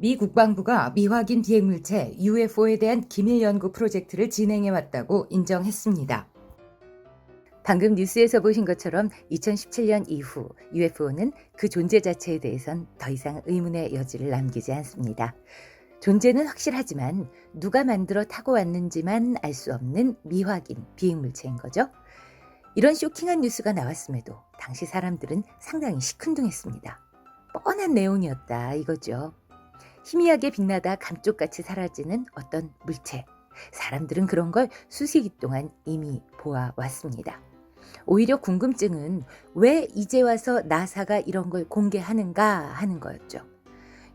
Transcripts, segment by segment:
미 국방부가 미확인 비행물체 UFO에 대한 기밀 연구 프로젝트를 진행해 왔다고 인정했습니다. 방금 뉴스에서 보신 것처럼 2017년 이후 UFO는 그 존재 자체에 대해선 더 이상 의문의 여지를 남기지 않습니다. 존재는 확실하지만 누가 만들어 타고 왔는지만 알 수 없는 미확인 비행물체인 거죠. 이런 쇼킹한 뉴스가 나왔음에도 당시 사람들은 상당히 시큰둥했습니다. 뻔한 내용이었다 이거죠. 희미하게 빛나다 감쪽같이 사라지는 어떤 물체. 사람들은 그런 걸 수시기 동안 이미 보아왔습니다. 오히려 궁금증은 왜 이제 와서 나사가 이런 걸 공개하는가 하는 거였죠.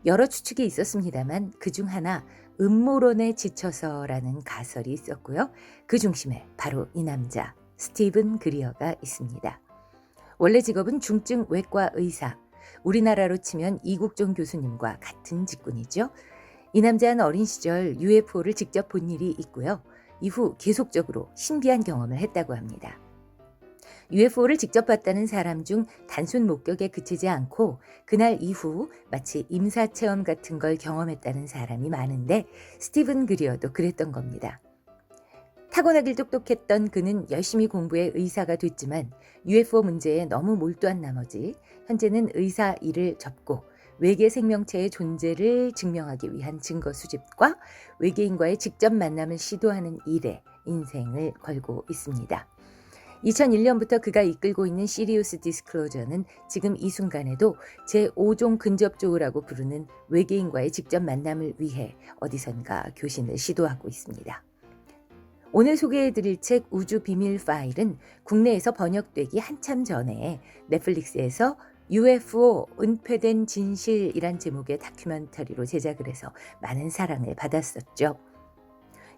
여러 추측이 있었습니다만 그중 하나 음모론에 지쳐서라는 가설이 있었고요. 그 중심에 바로 이 남자 스티븐 그리어가 있습니다. 원래 직업은 중증 외과 의사. 우리나라로 치면 이국종 교수님과 같은 직군이죠. 이 남자는 어린 시절 UFO를 직접 본 일이 있고요. 이후 계속적으로 신비한 경험을 했다고 합니다. UFO를 직접 봤다는 사람 중 단순 목격에 그치지 않고 그날 이후 마치 임사체험 같은 걸 경험했다는 사람이 많은데 스티븐 그리어도 그랬던 겁니다. 타고나길 똑똑했던 그는 열심히 공부해 의사가 됐지만 UFO 문제에 너무 몰두한 나머지 현재는 의사 일을 접고 외계 생명체의 존재를 증명하기 위한 증거 수집과 외계인과의 직접 만남을 시도하는 일에 인생을 걸고 있습니다. 2001년부터 그가 이끌고 있는 시리우스 디스클로저는 지금 이 순간에도 제5종 근접조우라고 부르는 외계인과의 직접 만남을 위해 어디선가 교신을 시도하고 있습니다. 오늘 소개해드릴 책 우주 비밀 파일은 국내에서 번역되기 한참 전에 넷플릭스에서 UFO 은폐된 진실이란 제목의 다큐멘터리로 제작을 해서 많은 사랑을 받았었죠.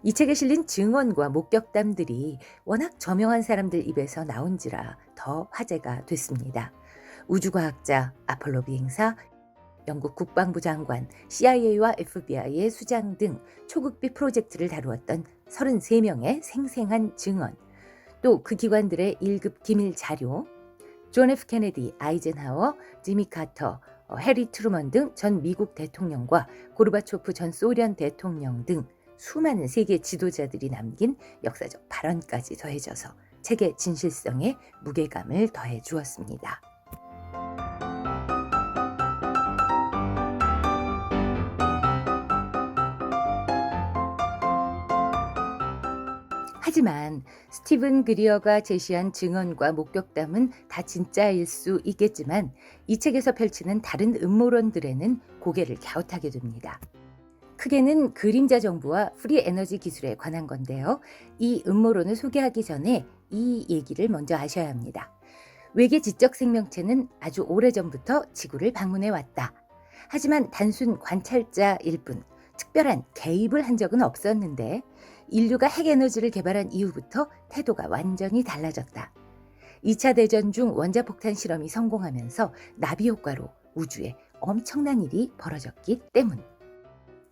이 책에 실린 증언과 목격담들이 워낙 저명한 사람들 입에서 나온지라 더 화제가 됐습니다. 우주과학자, 아폴로 비행사, 영국 국방부 장관, CIA와 FBI의 수장 등 초극비 프로젝트를 다루었던 33명의 생생한 증언, 또 그 기관들의 1급 기밀 자료, 존 F 케네디, 아이젠하워, 지미 카터, 해리 트루먼 등 전 미국 대통령과 고르바초프 전 소련 대통령 등 수많은 세계 지도자들이 남긴 역사적 발언까지 더해져서 책의 진실성에 무게감을 더해 주었습니다. 하지만 스티븐 그리어가 제시한 증언과 목격담은 다 진짜일 수 있겠지만 이 책에서 펼치는 다른 음모론들에는 고개를 갸웃하게 됩니다. 크게는 그림자 정부와 프리 에너지 기술에 관한 건데요. 이 음모론을 소개하기 전에 이 얘기를 먼저 아셔야 합니다. 외계 지적 생명체는 아주 오래전부터 지구를 방문해 왔다. 하지만 단순 관찰자일 뿐 특별한 개입을 한 적은 없었는데 인류가 핵에너지를 개발한 이후부터 태도가 완전히 달라졌다. 2차 대전 중 원자폭탄 실험이 성공하면서 나비 효과로 우주에 엄청난 일이 벌어졌기 때문.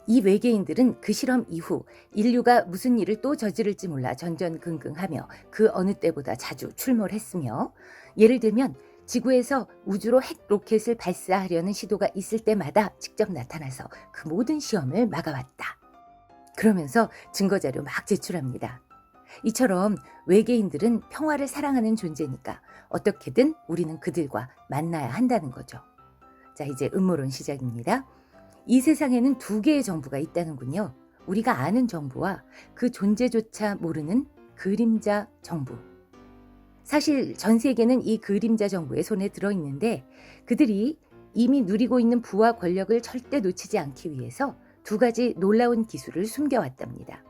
이 외계인들은 그 실험 이후 인류가 무슨 일을 또 저지를지 몰라 전전긍긍하며 그 어느 때보다 자주 출몰했으며 예를 들면 지구에서 우주로 핵 로켓을 발사하려는 시도가 있을 때마다 직접 나타나서 그 모든 시험을 막아왔다. 그러면서 증거자료 막 제출합니다. 이처럼 외계인들은 평화를 사랑하는 존재니까 어떻게든 우리는 그들과 만나야 한다는 거죠. 자, 이제 음모론 시작입니다. 이 세상에는 두 개의 정부가 있다는군요. 우리가 아는 정부와 그 존재조차 모르는 그림자 정부. 사실 전 세계는 이 그림자 정부의 손에 들어있는데 그들이 이미 누리고 있는 부와 권력을 절대 놓치지 않기 위해서 두 가지 놀라운 기술을 숨겨왔답니다.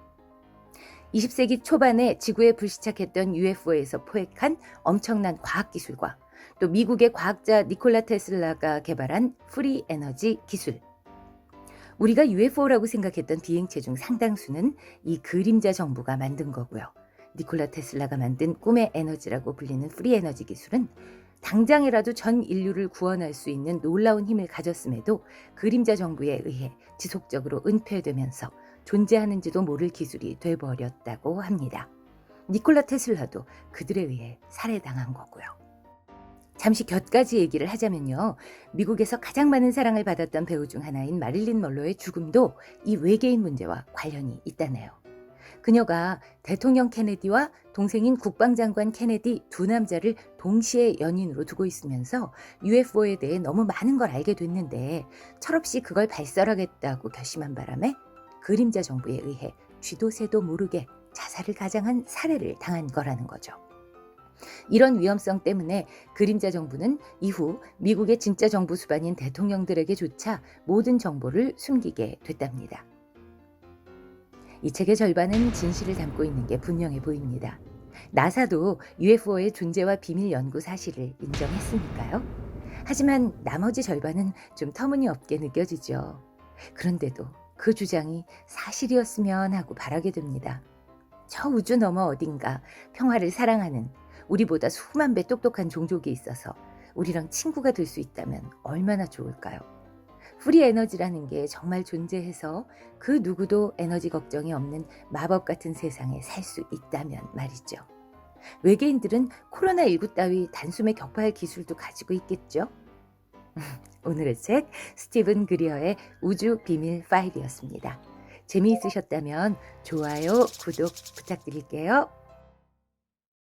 20세기 초반에 지구에 불시착했던 UFO에서 포획한 엄청난 과학기술과 또 미국의 과학자 니콜라 테슬라가 개발한 프리 에너지 기술. 우리가 UFO라고 생각했던 비행체 중 상당수는 이 그림자 정부가 만든 거고요. 니콜라 테슬라가 만든 꿈의 에너지라고 불리는 프리 에너지 기술은 당장이라도 전 인류를 구원할 수 있는 놀라운 힘을 가졌음에도 그림자 정부에 의해 지속적으로 은폐되면서 존재하는지도 모를 기술이 돼버렸다고 합니다. 니콜라 테슬라도 그들에 의해 살해당한 거고요. 잠시 곁가지 얘기를 하자면요. 미국에서 가장 많은 사랑을 받았던 배우 중 하나인 마릴린 먼로의 죽음도 이 외계인 문제와 관련이 있다네요. 그녀가 대통령 케네디와 동생인 국방장관 케네디 두 남자를 동시에 연인으로 두고 있으면서 UFO에 대해 너무 많은 걸 알게 됐는데 철없이 그걸 발설하겠다고 결심한 바람에 그림자 정부에 의해 쥐도 새도 모르게 자살을 가장한 살해를 당한 거라는 거죠. 이런 위험성 때문에 그림자 정부는 이후 미국의 진짜 정부 수반인 대통령들에게조차 모든 정보를 숨기게 됐답니다. 이 책의 절반은 진실을 담고 있는 게 분명해 보입니다. 나사도 UFO의 존재와 비밀 연구 사실을 인정했으니까요. 하지만 나머지 절반은 좀 터무니없게 느껴지죠. 그런데도 그 주장이 사실이었으면 하고 바라게 됩니다. 저 우주 너머 어딘가 평화를 사랑하는 우리보다 수만 배 똑똑한 종족이 있어서 우리랑 친구가 될 수 있다면 얼마나 좋을까요? 프리 에너지라는 게 정말 존재해서 그 누구도 에너지 걱정이 없는 마법 같은 세상에 살 수 있다면 말이죠. 외계인들은 코로나19 따위 단숨에 격파할 기술도 가지고 있겠죠? 오늘의 책 스티븐 그리어의 우주 비밀 파일이었습니다. 재미있으셨다면 좋아요, 구독 부탁드릴게요.